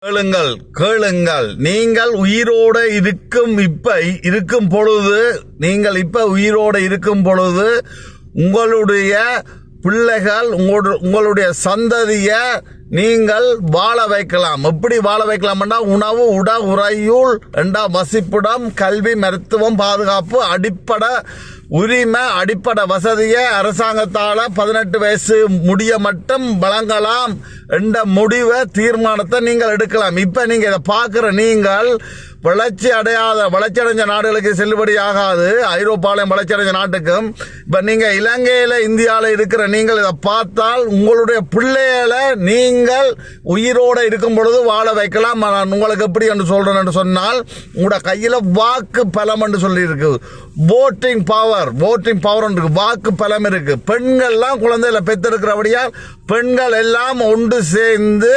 கேளுங்கள் கேளுங்கள். நீங்கள் உயிரோட இருக்கும் பொழுது, நீங்கள் இப்ப உயிரோட இருக்கும் பொழுது உங்களுடைய பிள்ளைகள், உங்களுடைய சந்ததிய நீங்கள் வாழ வைக்கலாம். எப்படி வாழ வைக்கலாம்னா, உணவு, உட, உறையுள், வசிப்பிடம், கல்வி, மருத்துவம், பாதுகாப்பு, அடிப்படை உரிமை, அடிப்படை வசதியை அரசாங்கத்தால 18 வயசு முடிய மட்டும் வழங்கலாம் என்ற முடிவை, தீர்மானத்தை நீங்கள் எடுக்கலாம். இப்ப நீங்க இதை பார்க்கிற நீங்கள் வளர்ச்சி அடைஞ்ச நாடுகளுக்கு செல்லுபடி ஆகாது. ஐரோப்பாலையும் வளர்ச்சி அடைஞ்ச நாட்டுக்கும். இப்ப நீங்க இலங்கையில, இந்தியாவில இருக்கிற நீங்கள் இதை பார்த்தால் உங்களுடைய பிள்ளைகளை நீங்கள் உயிரோட இருக்கும் பொழுது வாழ வைக்கலாம். நான் உங்களுக்கு எப்படி என்று சொல்றேன் என்று சொன்னால், உங்களோட கையில வாக்கு பலம் என்று சொல்லி இருக்கு. voting power இருக்கு, வாக்கு பலம் இருக்கு. பெண்கள்லாம் குழந்தைகளை பெற்றெடுக்கிறபடியால் பெண்கள் எல்லாம் ஒன்று சேர்ந்து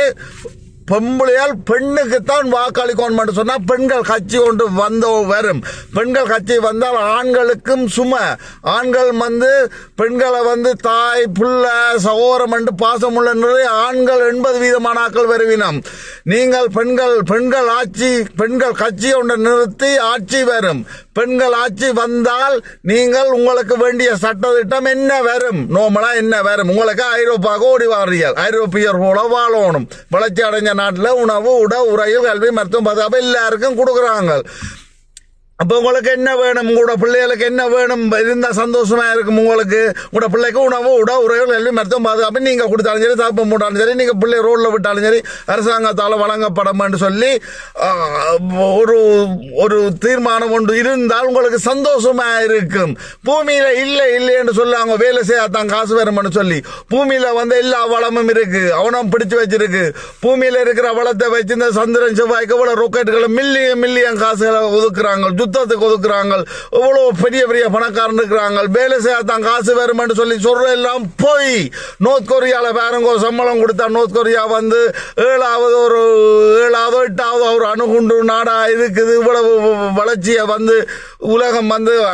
பொம்பளையால் பெண்ணுக்குத்தான் வாக்களிக்கணும் சொன்னா பெண்கள் கட்சி கொண்டு வரும். பெண்கள் கட்சி வந்தால் ஆண்களுக்கும் சுமை. ஆண்கள் பெண்களை தாய், புள்ள, சகோதரம் என்று பாசமுள்ள நிறைய ஆண்கள் 80% ஆட்கள் வருவினம். நீங்கள் பெண்கள் கட்சி ஒன்று நிறுத்தி ஆட்சி வரும். பெண்கள் ஆட்சி வந்தால் நீங்கள் உங்களுக்கு வேண்டிய சட்டத்திட்டம் என்ன வரும்? நோமலா என்ன வரும்? உங்களுக்கு ஐரோப்பாவுக்கு ஓடி வாரீர்கள். ஐரோப்பியர் போல வாழணும். வளர்ச்சி அடைஞ்ச நாட்டில் உணவு, உட, உறையுள், கல்வி, மருத்துவம், பாதுகாப்பு எல்லாருக்கும் கொடுக்குறாங்க. அப்போ உங்களுக்கு என்ன வேணும்? உங்களோட பிள்ளைகளுக்கு என்ன வேணும்? இருந்தா சந்தோஷமா இருக்கும். உங்களுக்கு உங்களோட பிள்ளைக்கு உணவு, உட, உறையுள், கல்வி, மருத்துவம், பாதுகாப்பு நீங்க கொடுத்தாலும் சரி, தாப்பம் போட்டாலும் சரி, நீங்க பிள்ளை ரோட்ல விட்டாலும் சரி, அரசாங்கத்தால வழங்கப்படும் என்று சொல்லி ஒரு தீர்மானம் ஒன்று இருந்தால் உங்களுக்கு சந்தோஷமா இருக்கும். பூமியில இல்லை என்று சொல்லி அவங்க வேலை செய்யாதான் காசு வரும்னு சொல்லி, பூமியில எல்லா வளமும் இருக்கு, அவனம் பிடிச்சு வச்சிருக்கு. பூமியில இருக்கிற வளத்தை வச்சு இந்த சந்திரன், செவ்வாய்க்கு இவ்வளவு ராக்கெட்டுகளை மில்லியன் காசுகளை ஒதுக்குறாங்க, யுத்தத்துக்கு ஒதுக்குறாங்க. இவ்வளவு பெரிய பணக்காரன் இருக்கிறாங்க. வேலை செய்யாதான் காசு வரும் என்று சொல்லி சொல்ற எல்லாம் போய். நார்த் கொரியால பாருங்க, சம்பளம் கொடுத்தா நார்த் கொரியா 7வது 8வது ஒரு அணுகுண்டு நாடா இருக்குது. இவ்வளவு வளர்ச்சியை உலகம்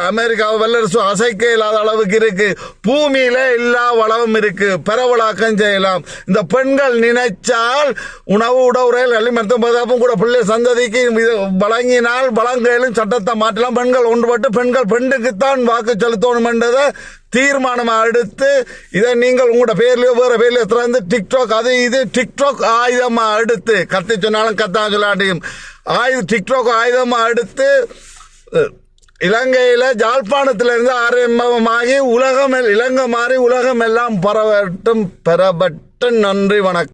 அமெரிக்காவை வல்லரசு அசைக்க இல்லாத அளவுக்கு இருக்கு. பூமியில எல்லா வளமும் இருக்கு. பரவலாக்கம் செய்யலாம். இந்த பெண்கள் நினைச்சால் உணவு, உட, உறையுள், கல்வி, மருத்துவம், பாதுகாப்பும் கூட பிள்ளை சந்ததிக்கு வழங்கினால் வழங்கலும் சட்டத்தை மாற்றலாம். பெண்கள் ஒன்றுபட்டு பெண்ணுக்குத்தான் வாக்கு செலுத்தணும் என்றதை தீர்மானமா எடுத்து, இதை நீங்கள் உங்களோட பேர்லயோ வேற பேர்லயோ திறந்து டிக்டாக் ஆயுதமா எடுத்து, கத்தி சொன்னாலும் கத்தான் சொல்லாட்டியும் டிக்டாக் ஆயுதமா எடுத்து இலங்கையில ஜாழ்ப்பாணத்திலிருந்து ஆரம்பமாகி இலங்கை மாறி உலகம் எல்லாம் பரவட்டும். நன்றி, வணக்கம்.